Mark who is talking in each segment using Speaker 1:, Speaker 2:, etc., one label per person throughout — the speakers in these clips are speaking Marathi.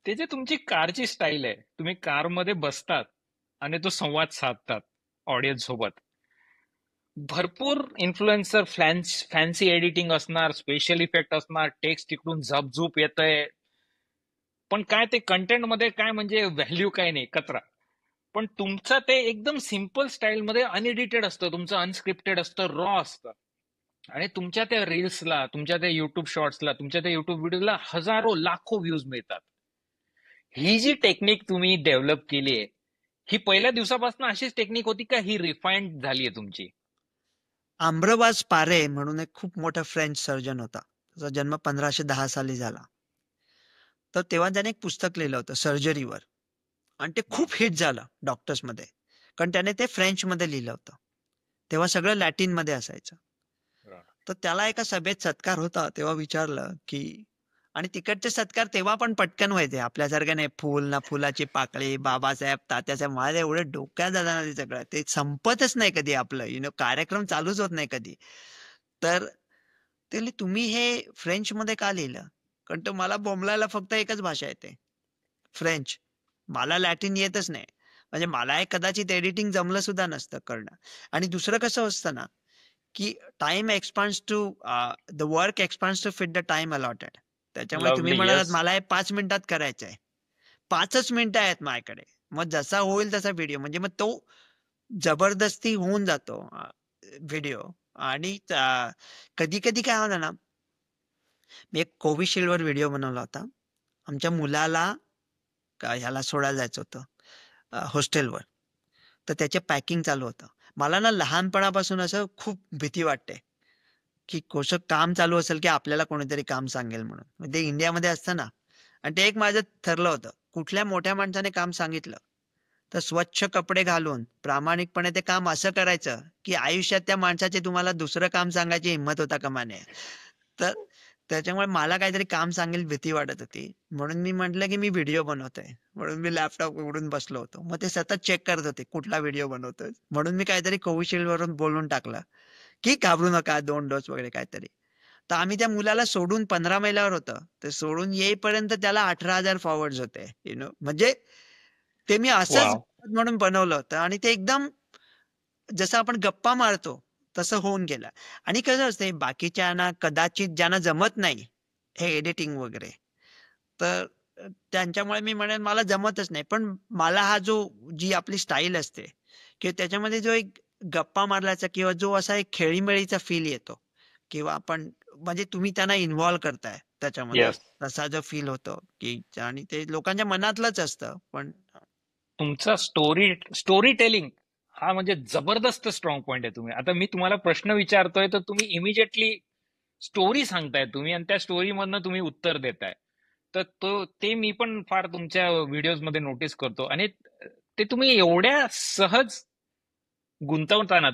Speaker 1: ते जे तुमची कारची स्टाईल आहे, तुम्ही कारमध्ये बसतात आणि तो संवाद साधतात ऑडियन्स सोबत. भरपूर इन्फ्लुएन्सर फॅन्सी एडिटिंग असणार, स्पेशल इफेक्ट असणार, टेक्स्ट तिकडून झपझूप येतंय, पण काय ते कंटेंट मध्ये काय म्हणजे व्हॅल्यू काय नाही, कचरा. पण तुमचं ते एकदम सिम्पल स्टाईल मध्ये अनएडिटेड असतं, तुमचं अनस्क्रिप्टेड असतं, रॉ असतं. आणि तुमच्या त्या रील्सला, तुमच्या त्या युट्यूब शॉर्ट्सला, तुमच्या त्या युट्यूब व्हिडिओला हजारो लाखो व्ह्यूज मिळतात. ही जी टेक्निक तुम्ही डेव्हलप केली आहे, ही पहिल्या दिवसापासून अशीच टेक्निक होती का ही रिफाईंड झाली आहे तुमची?
Speaker 2: आम्रवाज पारे म्हणून एक खूप मोठा फ्रेंच सर्जन होता. त्याचा जन्म 1510 साली झाला. तर तेव्हा त्याने एक पुस्तक लिहिलं होतं सर्जरीवर आणि ते
Speaker 1: हा.
Speaker 2: खूप हिट झालं डॉक्टर्समध्ये. कारण त्याने ते फ्रेंचमध्ये लिहिलं होतं. तेव्हा सगळं लॅटिनमध्ये असायचं. तर त्याला एका सभेत सत्कार होता तेव्हा विचारलं, की आणि तिकडचे सत्कार तेव्हा पण पटकन व्हायचे. आपल्यासारखं नाही फुल ना फुलाची पाकळी, बाबासाहेब, तात्यासाहेब. माझ्या एवढं डोक्यात जातं ना ते सगळं. ते संपतच नाही कधी आपलं कार्यक्रम चालूच होत नाही कधी. तर ते म्हणले, "तुम्ही हे फ्रेंचमध्ये का लिहिलं?" कारण तो मला बोंबलायला फक्त एकच भाषा येते, फ्रेंच. मला लॅटिन येतच नाही. म्हणजे मला हे कदाचित एडिटिंग जमलं सुद्धा नसतं करणं. आणि दुसरं कसं असतं ना, की time expands to the work expands to fit the time allotted. त्याच्यामुळे तुम्ही
Speaker 1: लवली.
Speaker 2: म्हणालात
Speaker 1: येस.
Speaker 2: मला हे 5 मिनिटात करायचंय. 5च मिनिटं आहेत माझ्याकडे. मग जसा होईल तसा व्हिडिओ म्हणजे मग तो जबरदस्ती होऊन जातो व्हिडिओ. आणि कधी-कधी काय होतं ना, मी एक कोविशिल्डवर व्हिडिओ बनवला होता. आमच्या मुलाला ह्याला सोडायला जायचं होतं हॉस्टेलवर. तर त्याचे पॅकिंग चालू होतं. मला ना लहानपणापासून असं खूप भीती वाटते, की कसं काम चालू असेल, की आपल्याला कोणीतरी काम सांगेल म्हणून. म्हणजे इंडियामध्ये असतं ना आणि ते एक माझं ठरलं होतं. कुठल्या मोठ्या माणसाने काम सांगितलं, तर स्वच्छ कपडे घालून प्रामाणिकपणे ते काम असं करायचं, की आयुष्यात त्या माणसाची तुम्हाला दुसरं काम सांगायची हिंमत होता कामा नये. तर त्याच्यामुळे मला काहीतरी काम सांगेल भीती वाटत होती. म्हणून मी म्हटलं, की मी व्हिडिओ बनवतोय. म्हणून मी लॅपटॉप उघडून बसलो होतो. मग ते सतत चेक करत होते, कुठला व्हिडिओ बनवतोय. म्हणून मी काहीतरी कोविशिल्डवरून बोलून टाकलं, की घाबरू नका 2 डोस वगैरे काहीतरी. तर आम्ही त्या मुलाला सोडून 15 मैलावर होतं. ते सोडून येईपर्यंत त्याला 18,000 फॉरवर्ड्स होते. म्हणजे ते मी असंच
Speaker 1: वाव.
Speaker 2: म्हणून बनवलं होतं आणि ते एकदम जसं आपण गप्पा मारतो, तसं होऊन गेलं. आणि कसं असतंय बाकीच्यांना कदाचित ज्यांना जमत नाही, हे एडिटिंग वगैरे, तर त्यांच्यामुळे मी म्हणेन मला जमतच नाही. पण मला हा जी आपली स्टाईल असते किंवा त्याच्यामध्ये जो एक गप्पा मारल्याचा किंवा जो असा एक खेळीमेळीचा फील येतो किंवा आपण म्हणजे तुम्ही त्यांना इन्व्हॉल्व करताय त्याच्यामध्ये,
Speaker 1: येस.
Speaker 2: तसा जो फील होतो, की आणि ते लोकांच्या मनातलंच असतं. पण
Speaker 1: तुमचा स्टोरी टेलिंग हा म्हणजे जबरदस्त स्ट्रॉंग पॉइंट आहे. तुम्ही आता मी तुम्हाला प्रश्न विचारतोय तर तुम्ही इमिजिएटली स्टोरी सांगताय तुम्ही, आणि त्या स्टोरी मधनं तुम्ही उत्तर देताय. तर ते मी पण फार तुमच्या व्हिडिओज मध्ये नोटीस करतो. आणि ते तुम्ही एवढ्या सहज गुंतवता ना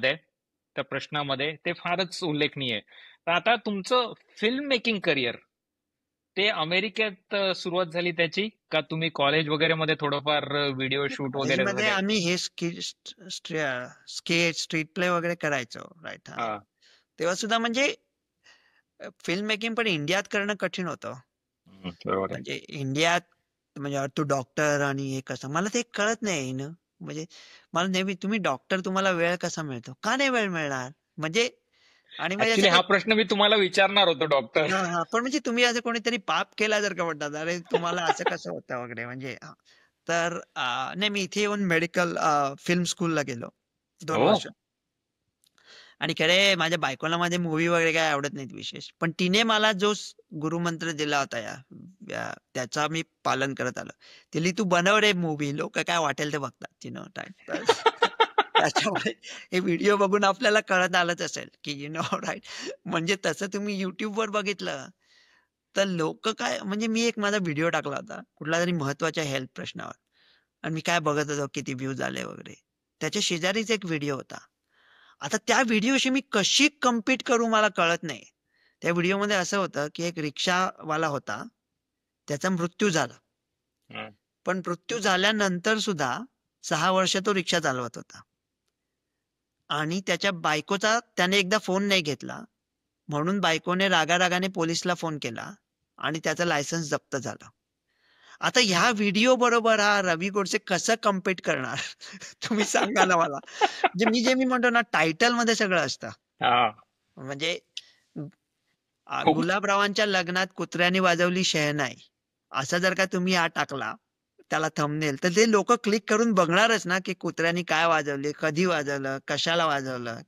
Speaker 1: त्या प्रश्नामध्ये, ते फारच उल्लेखनीय आहे. तर आता तुमचं फिल्म मेकिंग करिअर, ते अमेरिकेत सुरुवात झाली त्याची, का तुम्ही कॉलेज वगैरे मध्ये थोडंफार व्हिडिओ शूट वगैरे
Speaker 2: कॉलेजमध्ये
Speaker 1: झाले?
Speaker 2: आम्ही हे स्केच, स्ट्रीट प्ले वगैरे करायचो. राईट. हां.
Speaker 1: हा.
Speaker 2: तेव्हा सुद्धा म्हणजे फिल्म मेकिंग पण इंडियात करणं कठीण होतं.
Speaker 1: बरोबर आहे.
Speaker 2: म्हणजे इंडियात म्हणजे तू डॉक्टर आणि हे कसं मला ते कळत नाही ना. म्हणजे मला नेहमी तुम्ही डॉक्टर तुम्हाला वेळ कसा मिळतो? का नाही वेळ मिळणार? म्हणजे आणि म्हणजे असं
Speaker 1: ऍक्च्युली हा
Speaker 2: काही
Speaker 1: प्रश्न मी तुम्हाला विचारणार होतो, डॉक्टर.
Speaker 2: हां, हां. पण म्हणजे तुम्ही असं कोणीतरी पाप केला जर का म्हणतात, "अरे तुम्हाला असं कसं होतं?" वगैरे म्हणजे हां. तर नाही मी इथे येऊन मेडिकल फिल्म स्कूलला गेलो 2
Speaker 1: हो.
Speaker 2: वर्ष. आणि खरे माझ्या बायकोला माझे मूव्ही वगैरे काही आवडत नाहीत विशेष. पण तिने मला जो गुरुमंत्र दिला होता त्याचा मी पालन करत आलो. ती "तू बनव रे मूव्ही, लोकं काय वाटेल ते बघतात." तर त्याच्यामुळे हे व्हिडिओ बघून आपल्याला कळत आलंच असेल, की राइट. म्हणजे तसं तुम्ही YouTubeवर बघितलं, तर लोकं काय म्हणजे मी एक माझा व्हिडिओ टाकला होता, कुठल्यातरी महत्त्वाच्या हेल्थ प्रश्नावर आणि मी काय बघत होतो किती व्ह्यूज आले वगैरे. त्याच्या शेजारीच एक व्हिडिओ होता. आता त्या व्हिडिओशी मी कशी कम्पीट करू मला कळत नाही. त्या व्हिडिओमध्ये असं होतं, की एक रिक्षावाला होता. त्याचा मृत्यू झाला.
Speaker 1: हं.
Speaker 2: पण मृत्यू झाल्यानंतर सुद्धा 6 वर्ष तो रिक्षा चालवत होता. आणि त्याच्या बायकोचा त्याने एकदा फोन नाही घेतला. म्हणून बायकोने रागारागाने पोलिसला फोन केला आणि त्याचं लायसन्स जप्त झालं. आता ह्या व्हिडिओ बरोबर हा रवी गोडसे कसं कम्पीट करणार? तुम्ही सांगा ना मला. म्हणजे मी म्हणतो ना, टायटलमध्ये सगळं असतं.
Speaker 1: हा.
Speaker 2: म्हणजे
Speaker 1: खूप.
Speaker 2: गुलाबरावांच्या लग्नात कुत्र्याने वाजवली शहनाई, असा जर का तुम्ही हा टाकला त्याला थंबनेल, तर ते लोक क्लिक करून बघणारच ना, की कुत्र्याने काय वाजवले, कधी वाजवलं, कशाला वाजवलं,